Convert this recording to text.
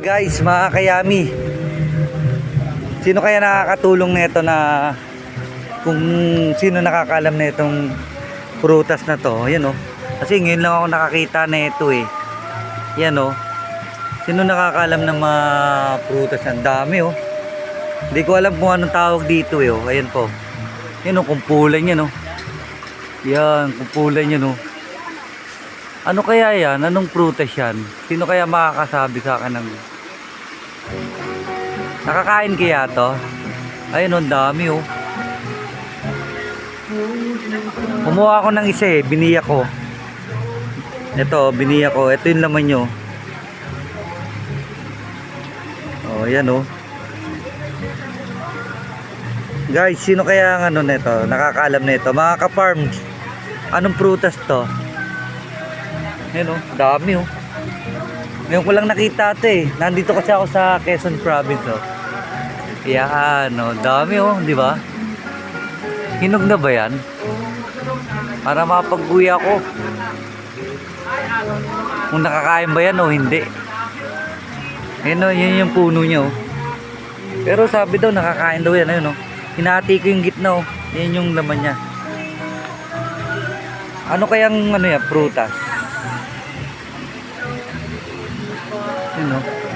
Guys, mga kayami, sino kaya nakakatulong nito na kung sino nakakaalam na itong prutas na to? Ayan oh. Kasi ngayon lang ako nakakita na ito eh. Yan oh. Sino nakakaalam ng mga prutas? Ang dami oh. Hindi ko alam kung anong tawag dito eh oh. Ayan po. Yan oh, kumpulan yan oh. Yan, kumpulan yan oh. Ano kaya yan? Anong prutas yan? Sino kaya makakasabi sa akin ng... Nakakain kaya to? Ayun, ang dami oh. Kumuha ako ng isa eh, biniyak ko. Ito, biniyak ko. Ito yung laman nyo. Oh, yan oh. Guys, sino kaya ang ano nito? Nakakaalam nito? Mga ka-farm, anong prutas to? Yan oh, dami oh. Ngayon ko lang nakita ito eh. Nandito kasi ako sa Quezon Province oh. Yan oh, dami oh, di ba? Hinog na ba yan? Para mapag-uwi ako. Kung nakakain ba yan o hindi. Yan oh, yun yung puno niya oh. Pero sabi daw nakakain daw yan, ayun oh. Hinati ko yung gitna oh. Yan yung laman niya. Ano kayang ano yan, prutas? Yun oh.